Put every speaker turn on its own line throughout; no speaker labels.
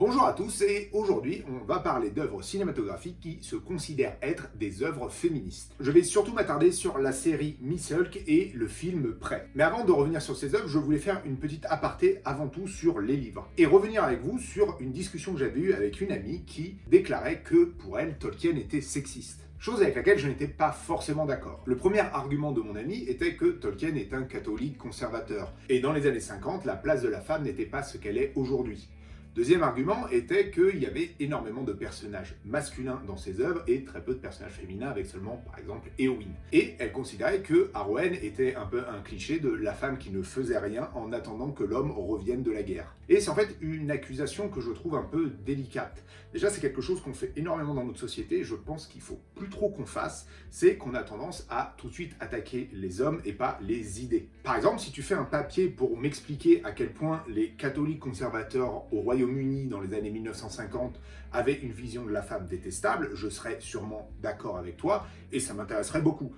Bonjour à tous et aujourd'hui on va parler d'œuvres cinématographiques qui se considèrent être des œuvres féministes. Je vais surtout m'attarder sur la série Miss Hulk et le film Prey. Mais avant de revenir sur ces œuvres, je voulais faire une petite aparté avant tout sur les livres et revenir avec vous sur une discussion que j'avais eue avec une amie qui déclarait que pour elle Tolkien était sexiste. Chose avec laquelle je n'étais pas forcément d'accord. Le premier argument de mon ami était que Tolkien est un catholique conservateur. Et dans les années 50, la place de la femme n'était pas ce qu'elle est aujourd'hui. Deuxième argument était qu'il y avait énormément de personnages masculins dans ses œuvres et très peu de personnages féminins avec seulement, par exemple, Éowyn. Et elle considérait que Arwen était un peu un cliché de la femme qui ne faisait rien en attendant que l'homme revienne de la guerre. Et c'est en fait une accusation que je trouve un peu délicate. Déjà, c'est quelque chose qu'on fait énormément dans notre société et je pense qu'il faut plus trop qu'on fasse, c'est qu'on a tendance à tout de suite attaquer les hommes et pas les idées. Par exemple, si tu fais un papier pour m'expliquer à quel point les catholiques conservateurs au Royaume-Uni dans les années 1950 avaient une vision de la femme détestable, je serais sûrement d'accord avec toi et ça m'intéresserait beaucoup.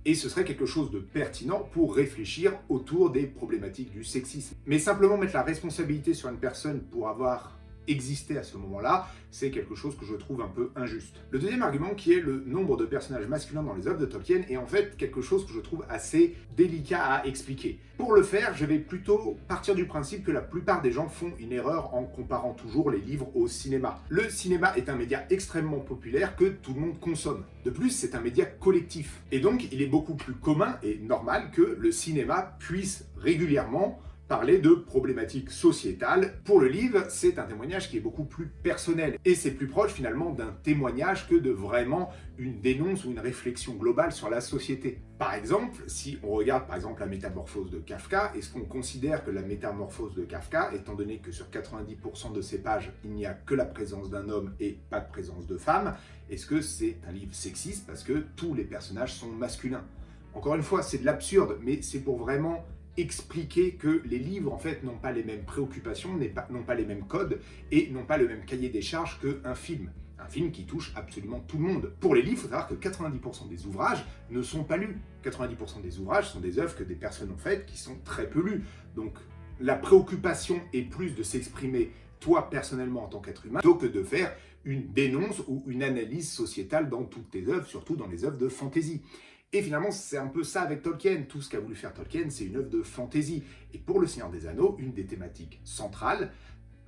Et ce serait quelque chose de pertinent pour réfléchir autour des problématiques du sexisme. Mais simplement mettre la responsabilité sur une personne pour avoir existé à ce moment-là, c'est quelque chose que je trouve un peu injuste. Le deuxième argument, qui est le nombre de personnages masculins dans les œuvres de Tolkien, est en fait quelque chose que je trouve assez délicat à expliquer. Pour le faire, je vais plutôt partir du principe que la plupart des gens font une erreur en comparant toujours les livres au cinéma. Le cinéma est un média extrêmement populaire que tout le monde consomme. De plus, c'est un média collectif. Et donc, il est beaucoup plus commun et normal que le cinéma puisse régulièrement parler de problématiques sociétales. Pour le livre, c'est un témoignage qui est beaucoup plus personnel et c'est plus proche finalement d'un témoignage que de vraiment une dénonce ou une réflexion globale sur la société. Par exemple, si on regarde par exemple la métamorphose de Kafka, est-ce qu'on considère que la métamorphose de Kafka, étant donné que sur 90% de ses pages, il n'y a que la présence d'un homme et pas de présence de femme, est-ce que c'est un livre sexiste parce que tous les personnages sont masculins? Encore une fois, c'est de l'absurde, mais c'est pour vraiment expliquer que les livres en fait n'ont pas les mêmes préoccupations, n'ont pas les mêmes codes et n'ont pas le même cahier des charges qu'un film. Un film qui touche absolument tout le monde. Pour les livres, il faut savoir que 90% des ouvrages ne sont pas lus. 90% des ouvrages sont des œuvres que des personnes ont faites qui sont très peu lues. Donc la préoccupation est plus de s'exprimer toi personnellement en tant qu'être humain, plutôt que de faire une dénonce ou une analyse sociétale dans toutes tes œuvres, surtout dans les œuvres de fantasy. Et finalement, c'est un peu ça avec Tolkien. Tout ce qu'a voulu faire Tolkien, c'est une œuvre de fantaisie. Et pour Le Seigneur des Anneaux, une des thématiques centrales,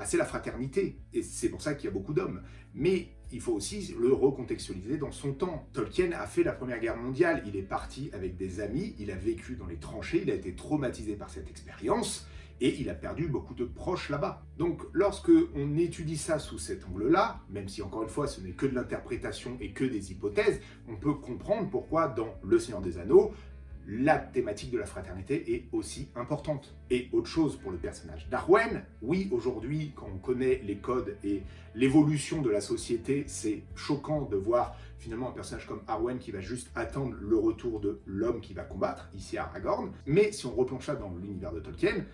c'est la fraternité. Et c'est pour ça qu'il y a beaucoup d'hommes. Mais il faut aussi le recontextualiser dans son temps. Tolkien a fait la Première Guerre mondiale. Il est parti avec des amis, il a vécu dans les tranchées, il a été traumatisé par cette expérience. Et il a perdu beaucoup de proches là-bas. Donc lorsque on étudie ça sous cet angle-là, même si encore une fois ce n'est que de l'interprétation et que des hypothèses, on peut comprendre pourquoi dans Le Seigneur des Anneaux, la thématique de la fraternité est aussi importante. Et autre chose pour le personnage d'Arwen, oui, aujourd'hui, quand on connaît les codes et l'évolution de la société, c'est choquant de voir finalement un personnage comme Arwen qui va juste attendre le retour de l'homme qui va combattre, ici Aragorn. Mais si on replonge ça dans l'univers de Tolkien,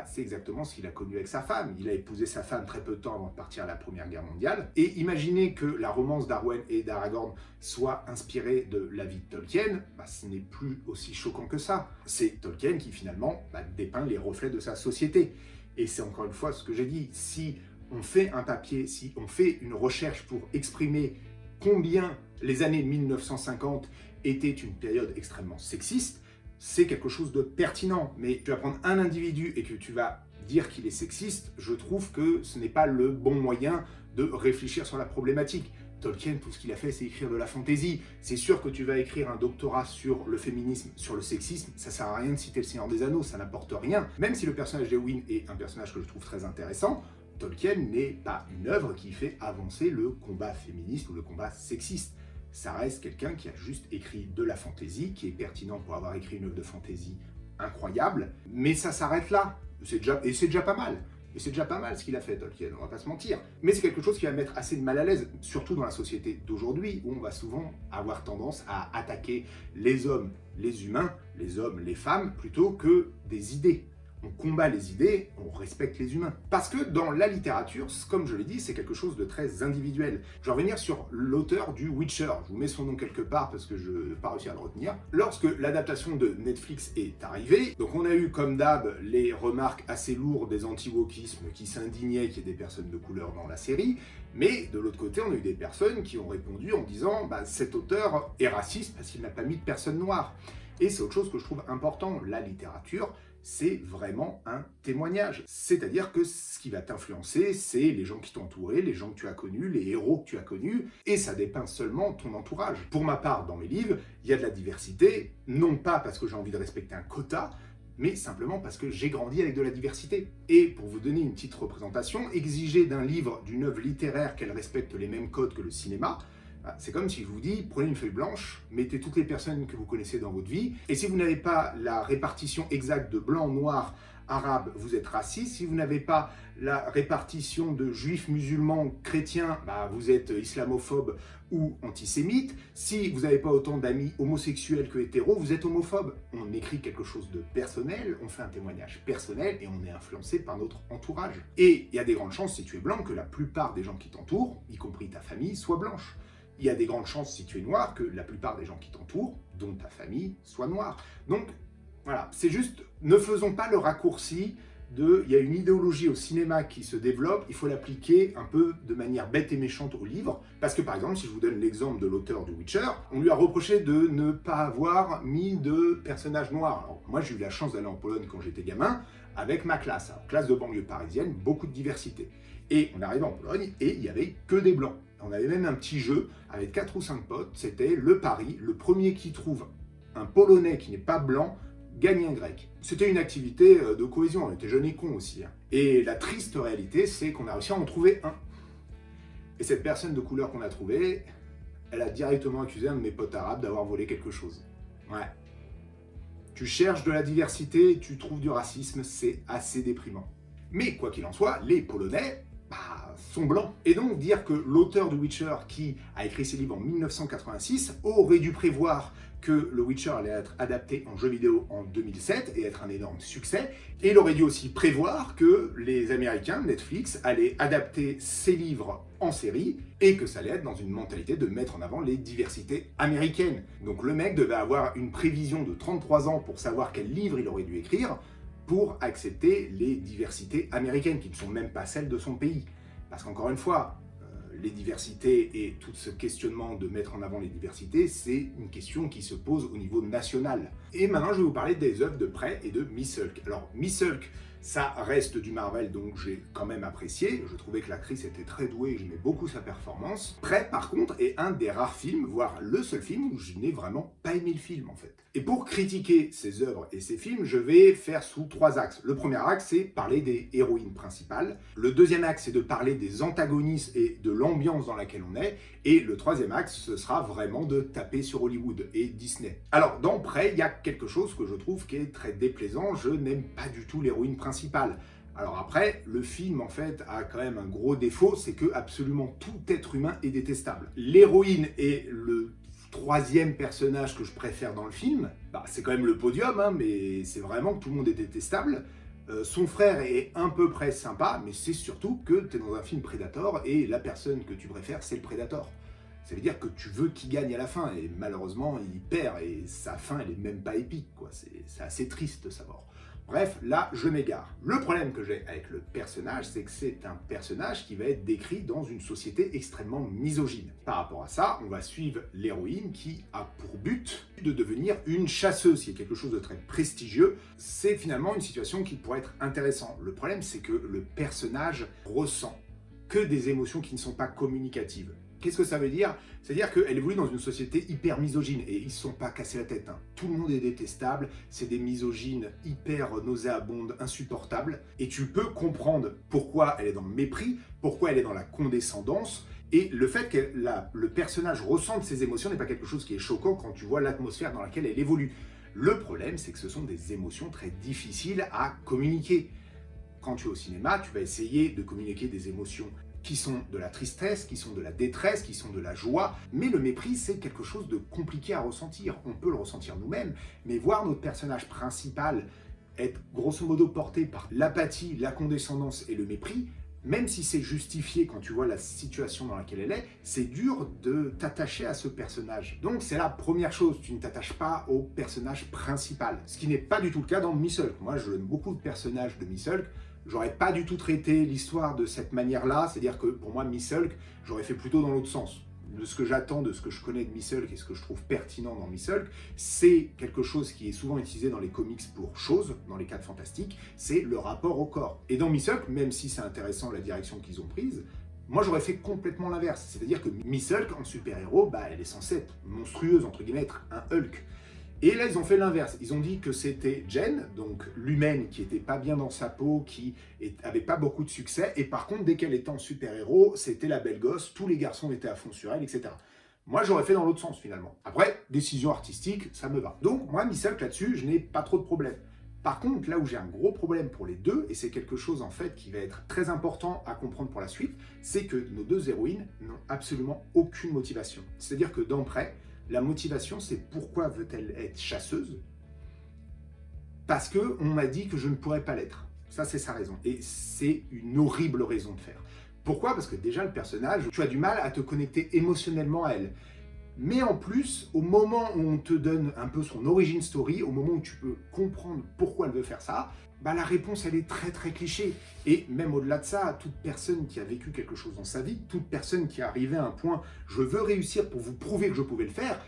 c'est exactement ce qu'il a connu avec sa femme. Il a épousé sa femme très peu de temps avant de partir à la Première Guerre mondiale. Et imaginez que la romance d'Arwen et d'Aragorn soit inspirée de la vie de Tolkien, ce n'est plus aussi choquant que ça. C'est Tolkien qui finalement dépeint les reflets de sa société. Et c'est encore une fois ce que j'ai dit, si on fait un papier, si on fait une recherche pour exprimer combien les années 1950 étaient une période extrêmement sexiste, c'est quelque chose de pertinent. Mais tu vas prendre un individu et que tu vas dire qu'il est sexiste, je trouve que ce n'est pas le bon moyen de réfléchir sur la problématique. Tolkien, tout ce qu'il a fait, c'est écrire de la fantaisie. C'est sûr que tu vas écrire un doctorat sur le féminisme, sur le sexisme, ça sert à rien de citer Le Seigneur des Anneaux, ça n'apporte rien. Même si le personnage d'Éowyn est un personnage que je trouve très intéressant, Tolkien n'est pas une œuvre qui fait avancer le combat féministe ou le combat sexiste. Ça reste quelqu'un qui a juste écrit de la fantaisie, qui est pertinent pour avoir écrit une œuvre de fantaisie incroyable, mais ça s'arrête là. C'est déjà pas mal. Et c'est déjà pas mal ce qu'il a fait, Tolkien, on va pas se mentir. Mais c'est quelque chose qui va mettre assez de mal à l'aise, surtout dans la société d'aujourd'hui, où on va souvent avoir tendance à attaquer les hommes, les humains, les hommes, les femmes, plutôt que des idées. on combat les idées, on respecte les humains. Parce que dans la littérature, comme je l'ai dit, c'est quelque chose de très individuel. Je vais revenir sur l'auteur du Witcher. Je vous mets son nom quelque part parce que je n'ai pas réussi à le retenir. Lorsque l'adaptation de Netflix est arrivée, donc on a eu comme d'hab les remarques assez lourdes des anti-wokismes qui s'indignaient qu'il y ait des personnes de couleur dans la série, mais de l'autre côté, on a eu des personnes qui ont répondu en disant cet auteur est raciste parce qu'il n'a pas mis de personnes noires. Et c'est autre chose que je trouve important. La littérature, c'est vraiment un témoignage. C'est-à-dire que ce qui va t'influencer, c'est les gens qui t'ont entouré, les gens que tu as connus, les héros que tu as connus, et ça dépeint seulement ton entourage. Pour ma part, dans mes livres, il y a de la diversité, non pas parce que j'ai envie de respecter un quota, mais simplement parce que j'ai grandi avec de la diversité. Et pour vous donner une petite représentation, exiger d'un livre, d'une œuvre littéraire qu'elle respecte les mêmes codes que le cinéma, c'est comme si je vous dis, prenez une feuille blanche, mettez toutes les personnes que vous connaissez dans votre vie, et si vous n'avez pas la répartition exacte de blanc, noir, arabe, vous êtes raciste. Si vous n'avez pas la répartition de juifs, musulmans, chrétiens, vous êtes islamophobe ou antisémite. Si vous n'avez pas autant d'amis homosexuels que hétéros, vous êtes homophobe. On écrit quelque chose de personnel, on fait un témoignage personnel et on est influencé par notre entourage. Et il y a des grandes chances, si tu es blanc, que la plupart des gens qui t'entourent, y compris ta famille, soient blanches. Il y a des grandes chances, si tu es noir, que la plupart des gens qui t'entourent, dont ta famille, soient noirs. Donc, voilà, c'est juste, ne faisons pas le raccourci de, il y a une idéologie au cinéma qui se développe, il faut l'appliquer un peu de manière bête et méchante au livre, parce que par exemple, si je vous donne l'exemple de l'auteur du Witcher, on lui a reproché de ne pas avoir mis de personnages noirs. Alors, moi, j'ai eu la chance d'aller en Pologne quand j'étais gamin, avec ma classe, alors, classe de banlieue parisienne, beaucoup de diversité. Et on arrivait en Pologne et il n'y avait que des blancs. On avait même un petit jeu avec 4 ou 5 potes, c'était le pari, le premier qui trouve un Polonais qui n'est pas blanc, gagne un grec. C'était une activité de cohésion, on était jeunes et cons aussi. Et la triste réalité, c'est qu'on a réussi à en trouver un. Et cette personne de couleur qu'on a trouvée, elle a directement accusé un de mes potes arabes d'avoir volé quelque chose. Ouais. Tu cherches de la diversité, tu trouves du racisme, c'est assez déprimant. Mais quoi qu'il en soit, les Polonais sont blancs. Et donc dire que l'auteur de Witcher, qui a écrit ses livres en 1986, aurait dû prévoir que le Witcher allait être adapté en jeu vidéo en 2007 et être un énorme succès. Et il aurait dû aussi prévoir que les Américains, Netflix, allaient adapter ses livres en série et que ça allait être dans une mentalité de mettre en avant les diversités américaines. Donc le mec devait avoir une prévision de 33 ans pour savoir quel livre il aurait dû écrire pour accepter les diversités américaines, qui ne sont même pas celles de son pays. Parce qu'encore une fois, les diversités et tout ce questionnement de mettre en avant les diversités, c'est une question qui se pose au niveau national. Et maintenant, je vais vous parler des œuvres de Prey et de Miss Hulk. Alors, Miss Hulk, ça reste du Marvel, donc j'ai quand même apprécié. Je trouvais que l'actrice était très douée et j'aimais beaucoup sa performance. Prey, par contre, est un des rares films, voire le seul film où je n'ai vraiment pas aimé le film, en fait. Et pour critiquer ces œuvres et ces films, je vais faire sous 3 axes. Le premier axe, c'est parler des héroïnes principales. Le deuxième axe, c'est de parler des antagonistes et de l'ambiance dans laquelle on est. Et le troisième axe, ce sera vraiment de taper sur Hollywood et Disney. Alors, dans Prey, il y a quelque chose que je trouve qui est très déplaisant. Je n'aime pas du tout l'héroïne principale. Alors après, le film, en fait, a quand même un gros défaut, c'est que absolument tout être humain est détestable. L'héroïne est le troisième personnage que je préfère dans le film. C'est quand même le podium, mais c'est vraiment que tout le monde est détestable. Son frère est à peu près sympa, mais c'est surtout que tu es dans un film Predator et la personne que tu préfères, c'est le Predator. Ça veut dire que tu veux qu'il gagne à la fin, et malheureusement, il perd, et sa fin, elle est même pas épique, quoi. C'est assez triste, sa mort. Bref, là, je m'égare. Le problème que j'ai avec le personnage, c'est que c'est un personnage qui va être décrit dans une société extrêmement misogyne. Par rapport à ça, on va suivre l'héroïne qui a pour but de devenir une chasseuse, qui est quelque chose de très prestigieux. C'est finalement une situation qui pourrait être intéressante. Le problème, c'est que le personnage ressent que des émotions qui ne sont pas communicatives. Qu'est-ce que ça veut dire? C'est-à-dire qu'elle évolue dans une société hyper misogyne et ils ne se sont pas cassés la tête. Tout le monde est détestable, c'est des misogynes hyper nauséabondes, insupportables. Et tu peux comprendre pourquoi elle est dans le mépris, pourquoi elle est dans la condescendance. Et le fait que le personnage ressente ces émotions n'est pas quelque chose qui est choquant quand tu vois l'atmosphère dans laquelle elle évolue. Le problème, c'est que ce sont des émotions très difficiles à communiquer. Quand tu es au cinéma, tu vas essayer de communiquer des émotions qui sont de la tristesse, qui sont de la détresse, qui sont de la joie. Mais le mépris, c'est quelque chose de compliqué à ressentir. On peut le ressentir nous-mêmes, mais voir notre personnage principal être grosso modo porté par l'apathie, la condescendance et le mépris, même si c'est justifié quand tu vois la situation dans laquelle elle est, c'est dur de t'attacher à ce personnage. Donc c'est la première chose, tu ne t'attaches pas au personnage principal. Ce qui n'est pas du tout le cas dans Miss Hulk. Moi, je aime beaucoup de personnages de Miss Hulk. J'aurais pas du tout traité l'histoire de cette manière-là, c'est-à-dire que pour moi, Miss Hulk, j'aurais fait plutôt dans l'autre sens. De ce que j'attends, de ce que je connais de Miss Hulk et ce que je trouve pertinent dans Miss Hulk, c'est quelque chose qui est souvent utilisé dans les comics pour choses, dans les 4 fantastiques, c'est le rapport au corps. Et dans Miss Hulk, même si c'est intéressant la direction qu'ils ont prise, moi j'aurais fait complètement l'inverse. C'est-à-dire que Miss Hulk, en super-héros, elle est censée être monstrueuse, entre guillemets, être un Hulk. Et là, ils ont fait l'inverse. Ils ont dit que c'était Jen, donc l'humaine qui était pas bien dans sa peau, qui avait pas beaucoup de succès. Et par contre, dès qu'elle était en super-héros, c'était la belle gosse, tous les garçons étaient à fond sur elle, etc. Moi, j'aurais fait dans l'autre sens, finalement. Après, décision artistique, ça me va. Donc, moi, Miss Hulk, là-dessus, je n'ai pas trop de problème. Par contre, là où j'ai un gros problème pour les deux, et c'est quelque chose, en fait, qui va être très important à comprendre pour la suite, c'est que nos 2 héroïnes n'ont absolument aucune motivation. C'est-à-dire que d'emprès, la motivation, c'est pourquoi veut-elle être chasseuse? Parce qu'on m'a dit que je ne pourrais pas l'être. Ça, c'est sa raison. Et c'est une horrible raison de faire. Pourquoi? Parce que déjà, le personnage, tu as du mal à te connecter émotionnellement à elle. Mais en plus, au moment où on te donne un peu son origin story, au moment où tu peux comprendre pourquoi elle veut faire ça, la réponse, elle est très très cliché. Et même au-delà de ça, toute personne qui a vécu quelque chose dans sa vie, toute personne qui est arrivée à un point « je veux réussir pour vous prouver que je pouvais le faire »,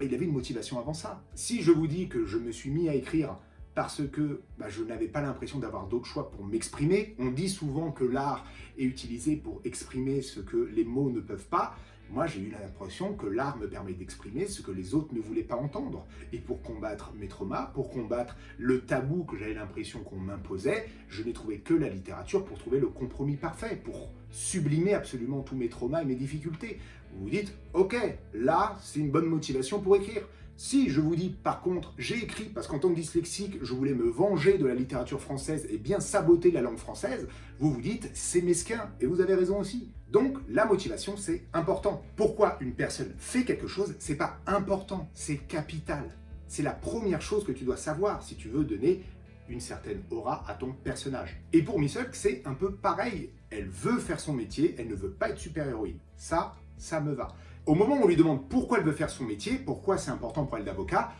il avait une motivation avant ça. Si je vous dis que je me suis mis à écrire parce que je n'avais pas l'impression d'avoir d'autre choix pour m'exprimer, on dit souvent que l'art est utilisé pour exprimer ce que les mots ne peuvent pas. Moi, j'ai eu l'impression que l'art me permet d'exprimer ce que les autres ne voulaient pas entendre. Et pour combattre mes traumas, pour combattre le tabou que j'avais l'impression qu'on m'imposait, je n'ai trouvé que la littérature pour trouver le compromis parfait, pour sublimer absolument tous mes traumas et mes difficultés. Vous vous dites, ok, là, c'est une bonne motivation pour écrire. Si je vous dis, par contre, j'ai écrit parce qu'en tant que dyslexique, je voulais me venger de la littérature française et bien saboter la langue française, vous vous dites, c'est mesquin, et vous avez raison aussi. Donc, la motivation, c'est important. Pourquoi une personne fait quelque chose, c'est pas important, c'est capital. C'est la première chose que tu dois savoir si tu veux donner une certaine aura à ton personnage. Et pour Miss Hulk, c'est un peu pareil. Elle veut faire son métier, elle ne veut pas être super-héroïne. Ça me va. Au moment où on lui demande pourquoi elle veut faire son métier, pourquoi c'est important pour elle d'avocat,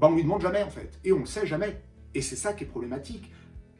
on lui demande jamais en fait. Et on le sait jamais. Et c'est ça qui est problématique.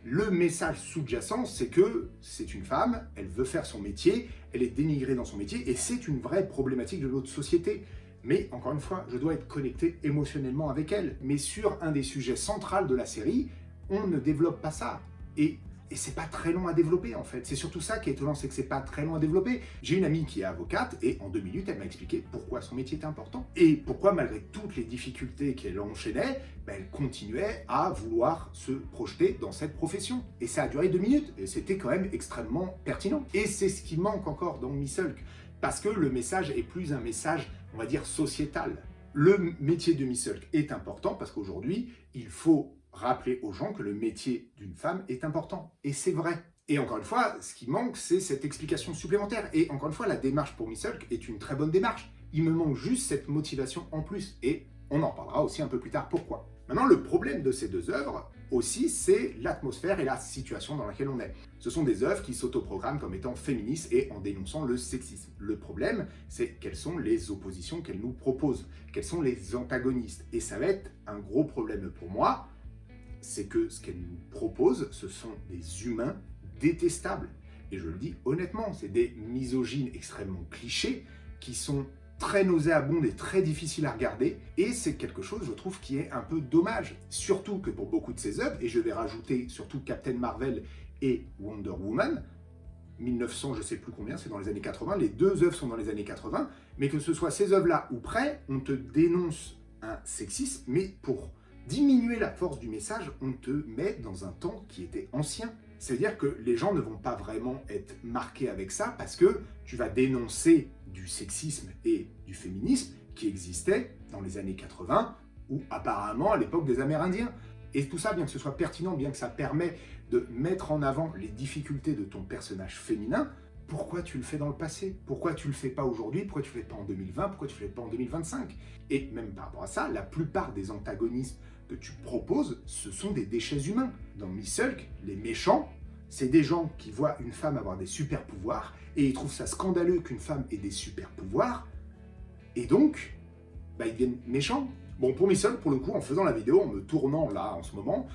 Le message sous-jacent, c'est que c'est une femme, elle veut faire son métier, elle est dénigrée dans son métier, et c'est une vraie problématique de notre société. Mais encore une fois, je dois être connecté émotionnellement avec elle. Mais sur un des sujets centraux de la série, on ne développe pas ça. Et c'est pas très long à développer en fait. C'est surtout ça qui est étonnant, c'est que c'est pas très long à développer. J'ai une amie qui est avocate et en 2 minutes, elle m'a expliqué pourquoi son métier était important. Et pourquoi malgré toutes les difficultés qu'elle enchaînait, elle continuait à vouloir se projeter dans cette profession. Et ça a duré 2 minutes. Et c'était quand même extrêmement pertinent. Et c'est ce qui manque encore dans Miss Hulk. Parce que le message est plus un message, on va dire, sociétal. Le métier de Miss Hulk est important parce qu'aujourd'hui, il faut rappeler aux gens que le métier d'une femme est important. Et c'est vrai. Et encore une fois, ce qui manque, c'est cette explication supplémentaire. Et encore une fois, la démarche pour Miss Hulk est une très bonne démarche. Il me manque juste cette motivation en plus. Et on en parlera aussi un peu plus tard pourquoi. Maintenant, le problème de ces 2 œuvres aussi, c'est l'atmosphère et la situation dans laquelle on est. Ce sont des œuvres qui s'autoprogramment comme étant féministes et en dénonçant le sexisme. Le problème, c'est quelles sont les oppositions qu'elles nous proposent, quels sont les antagonistes. Et ça va être un gros problème pour moi, c'est que ce qu'elle nous propose, ce sont des humains détestables. Et je le dis honnêtement, c'est des misogynes extrêmement clichés qui sont très nauséabondes et très difficiles à regarder. Et c'est quelque chose, je trouve, qui est un peu dommage. Surtout que pour beaucoup de ces œuvres, et je vais rajouter surtout Captain Marvel et Wonder Woman, 1900, je sais plus combien, c'est dans les années 80, les 2 œuvres sont dans les années 80, mais que ce soit ces œuvres-là ou près, on te dénonce un sexisme, mais pour diminuer la force du message, on te met dans un temps qui était ancien. C'est-à-dire que les gens ne vont pas vraiment être marqués avec ça parce que tu vas dénoncer du sexisme et du féminisme qui existait dans les années 80 ou apparemment à l'époque des Amérindiens. Et tout ça, bien que ce soit pertinent, bien que ça permet de mettre en avant les difficultés de ton personnage féminin, pourquoi tu le fais dans le passé? Pourquoi tu le fais pas aujourd'hui? Pourquoi tu le fais pas en 2020? Pourquoi tu le fais pas en 2025? Et même par rapport à ça, la plupart des antagonistes que tu proposes, ce sont des déchets humains. Dans Miss Hulk, les méchants, c'est des gens qui voient une femme avoir des super pouvoirs et ils trouvent ça scandaleux qu'une femme ait des super pouvoirs et donc, ils deviennent méchants. Bon, pour Miss Hulk, pour le coup, en faisant la vidéo, en me tournant là en ce moment,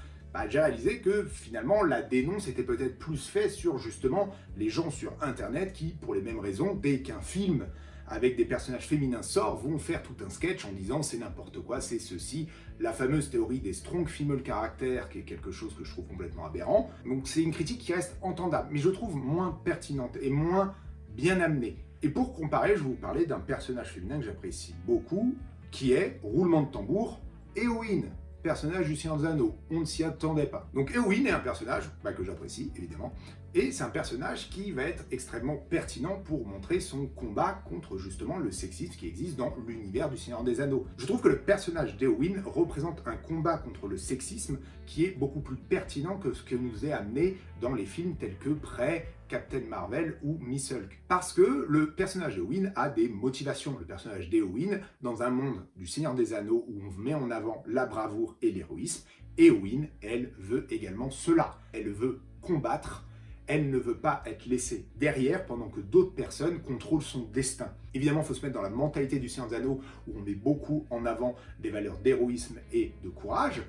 j'ai réalisé que finalement la dénonce était peut-être plus faite sur justement les gens sur internet qui, pour les mêmes raisons, dès qu'un film avec des personnages féminins sort, vont faire tout un sketch en disant c'est n'importe quoi, c'est ceci, la fameuse théorie des strong female characters, qui est quelque chose que je trouve complètement aberrant. Donc c'est une critique qui reste entendable, mais je trouve moins pertinente et moins bien amenée. Et pour comparer, je vais vous parler d'un personnage féminin que j'apprécie beaucoup, qui est, roulement de tambour, Éowyn, personnage du Seigneur des Anneaux. On ne s'y attendait pas. Donc Éowyn est un personnage que j'apprécie, évidemment, et c'est un personnage qui va être extrêmement pertinent pour montrer son combat contre justement le sexisme qui existe dans l'univers du Seigneur des Anneaux. Je trouve que le personnage d'Éowyn représente un combat contre le sexisme qui est beaucoup plus pertinent que ce que nous est amené dans les films tels que Prey, Captain Marvel ou Miss Hulk. Parce que le personnage d'Éowyn a des motivations. Le personnage d'Éowyn, dans un monde du Seigneur des Anneaux où on met en avant la bravoure et l'héroïsme, Éowyn, elle veut également cela. Elle veut combattre. Elle ne veut pas être laissée derrière pendant que d'autres personnes contrôlent son destin. Évidemment, il faut se mettre dans la mentalité du Seigneur des Anneaux où on met beaucoup en avant des valeurs d'héroïsme et de courage,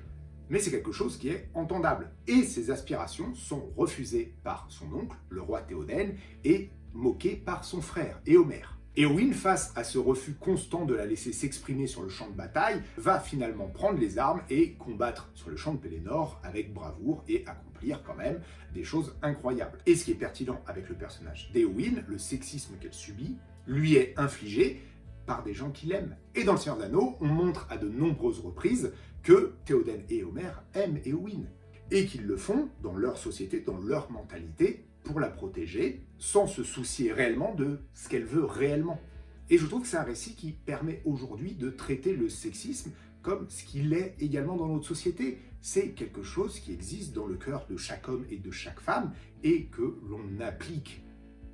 mais c'est quelque chose qui est entendable. Et ses aspirations sont refusées par son oncle, le roi Théoden, et moquées par son frère, Éomer. Éowyn, face à ce refus constant de la laisser s'exprimer sur le champ de bataille, va finalement prendre les armes et combattre sur le champ de Pelennor avec bravoure et accomplir quand même des choses incroyables. Et ce qui est pertinent avec le personnage d'Éowyn, le sexisme qu'elle subit, lui est infligé par des gens qui l'aiment. Et dans le Seigneur des Anneaux, on montre à de nombreuses reprises que Théoden et Éomer aiment Éowyn. Et qu'ils le font dans leur société, dans leur mentalité, pour la protéger, sans se soucier réellement de ce qu'elle veut réellement. Et je trouve que c'est un récit qui permet aujourd'hui de traiter le sexisme comme ce qu'il est également dans notre société. C'est quelque chose qui existe dans le cœur de chaque homme et de chaque femme, et que l'on applique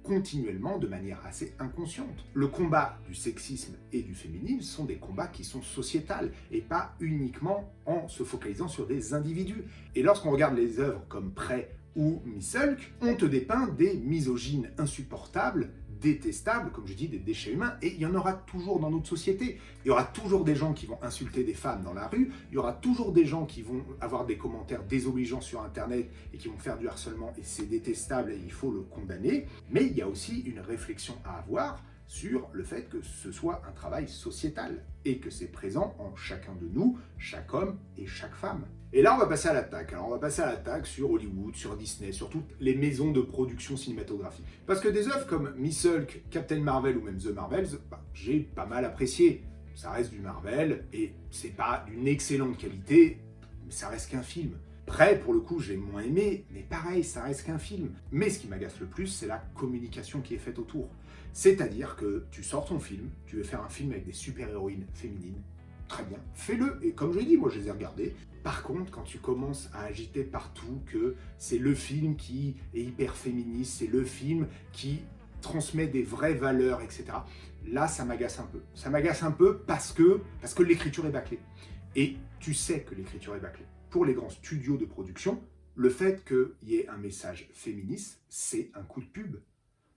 continuellement de manière assez inconsciente. Le combat du sexisme et du féminisme sont des combats qui sont sociétals et pas uniquement en se focalisant sur des individus. Et lorsqu'on regarde les œuvres comme Prey ou Miss Hulk, on te dépeint des misogynes insupportables, détestables, comme je dis, des déchets humains, et il y en aura toujours dans notre société. Il y aura toujours des gens qui vont insulter des femmes dans la rue, il y aura toujours des gens qui vont avoir des commentaires désobligeants sur Internet et qui vont faire du harcèlement, et c'est détestable et il faut le condamner. Mais il y a aussi une réflexion à avoir sur le fait que ce soit un travail sociétal et que c'est présent en chacun de nous, chaque homme et chaque femme. Et là, on va passer à l'attaque. Alors, on va passer à l'attaque sur Hollywood, sur Disney, sur toutes les maisons de production cinématographique. Parce que des œuvres comme Miss Hulk, Captain Marvel ou même The Marvels, j'ai pas mal apprécié. Ça reste du Marvel et c'est pas d'une excellente qualité, mais ça reste qu'un film. Prey, pour le coup, j'ai moins aimé, mais pareil, ça reste qu'un film. Mais ce qui m'agace le plus, c'est la communication qui est faite autour. C'est-à-dire que tu sors ton film, tu veux faire un film avec des super-héroïnes féminines, très bien, fais-le. Et comme je l'ai dit, moi je les ai regardés. Par contre, quand tu commences à agiter partout que c'est le film qui est hyper féministe, c'est le film qui transmet des vraies valeurs, etc. Là, ça m'agace un peu. Ça m'agace un peu parce que l'écriture est bâclée. Et tu sais que l'écriture est bâclée. Pour les grands studios de production, le fait qu'il y ait un message féministe, c'est un coup de pub.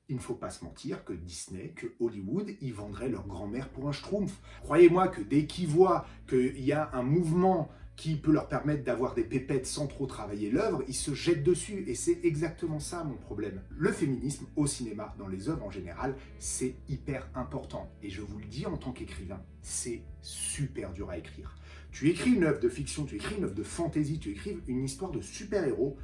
Il ne faut pas se mentir que Disney, que Hollywood, ils vendraient leur grand-mère pour un schtroumpf. Croyez-moi que dès qu'ils voient qu'il y a un mouvement qui peut leur permettre d'avoir des pépettes sans trop travailler l'œuvre, ils se jettent dessus. Et c'est exactement ça mon problème. Le féminisme au cinéma, dans les œuvres en général, c'est hyper important. Et je vous le dis en tant qu'écrivain, c'est super dur à écrire. Tu écris une œuvre de fiction, tu écris une œuvre de fantasy, tu écris une histoire de super-héros,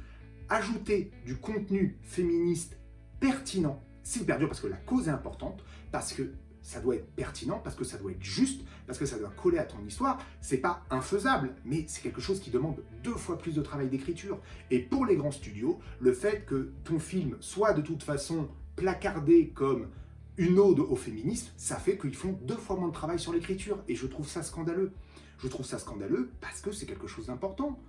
ajouter du contenu féministe pertinent, c'est hyper dur parce que la cause est importante, parce que ça doit être pertinent, parce que ça doit être juste, parce que ça doit coller à ton histoire. C'est pas infaisable, mais c'est quelque chose qui demande 2 fois plus de travail d'écriture. Et pour les grands studios, le fait que ton film soit de toute façon placardé comme une ode au féminisme, ça fait qu'ils font 2 fois moins de travail sur l'écriture. Et je trouve ça scandaleux. Je trouve ça scandaleux parce que c'est quelque chose d'important.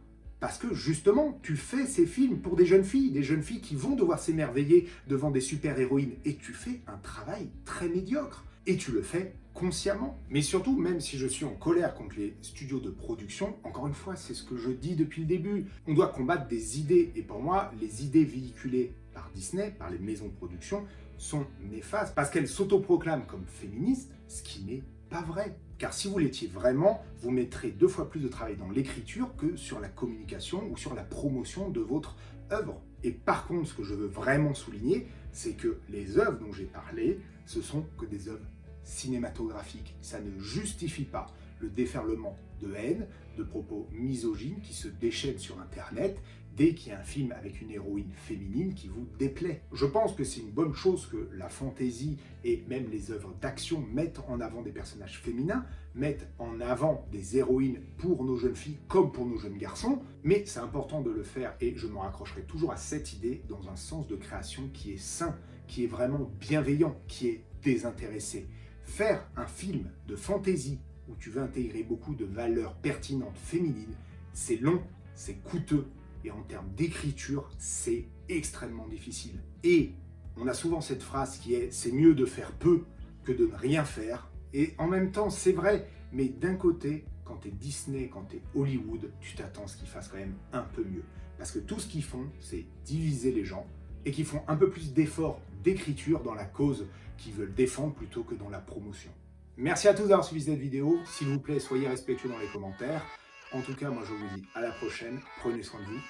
Parce que justement, tu fais ces films pour des jeunes filles qui vont devoir s'émerveiller devant des super-héroïnes. Et tu fais un travail très médiocre. Et tu le fais consciemment. Mais surtout, même si je suis en colère contre les studios de production, encore une fois, c'est ce que je dis depuis le début. On doit combattre des idées. Et pour moi, les idées véhiculées par Disney, par les maisons de production, sont néfastes. Parce qu'elles s'autoproclament comme féministes, ce qui n'est pas vrai. Car si vous l'étiez vraiment, vous mettrez 2 fois plus de travail dans l'écriture que sur la communication ou sur la promotion de votre œuvre. Et par contre, ce que je veux vraiment souligner, c'est que les œuvres dont j'ai parlé, ce sont que des œuvres cinématographiques. Ça ne justifie pas le déferlement de haine, de propos misogynes qui se déchaînent sur Internet dès qu'il y a un film avec une héroïne féminine qui vous déplaît. Je pense que c'est une bonne chose que la fantaisie et même les œuvres d'action mettent en avant des personnages féminins, mettent en avant des héroïnes pour nos jeunes filles comme pour nos jeunes garçons, mais c'est important de le faire et je me raccrocherai toujours à cette idée dans un sens de création qui est sain, qui est vraiment bienveillant, qui est désintéressé. Faire un film de fantaisie où tu veux intégrer beaucoup de valeurs pertinentes féminines, c'est long, c'est coûteux, et en termes d'écriture, c'est extrêmement difficile. Et on a souvent cette phrase qui est « c'est mieux de faire peu que de ne rien faire ». Et en même temps, c'est vrai, mais d'un côté, quand t'es Disney, quand t'es Hollywood, tu t'attends à ce qu'ils fassent quand même un peu mieux. Parce que tout ce qu'ils font, c'est diviser les gens, et qu'ils font un peu plus d'efforts d'écriture dans la cause qu'ils veulent défendre plutôt que dans la promotion. Merci à tous d'avoir suivi cette vidéo. S'il vous plaît, soyez respectueux dans les commentaires. En tout cas, moi je vous dis à la prochaine. Prenez soin de vous.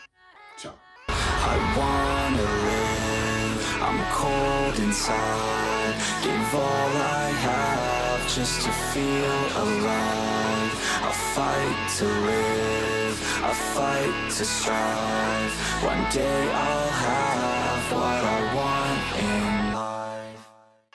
Ciao.
I wanna live, I'm cold inside. Give all I have just to feel alive. I fight to live, I fight to strive. One day I'll have what I want in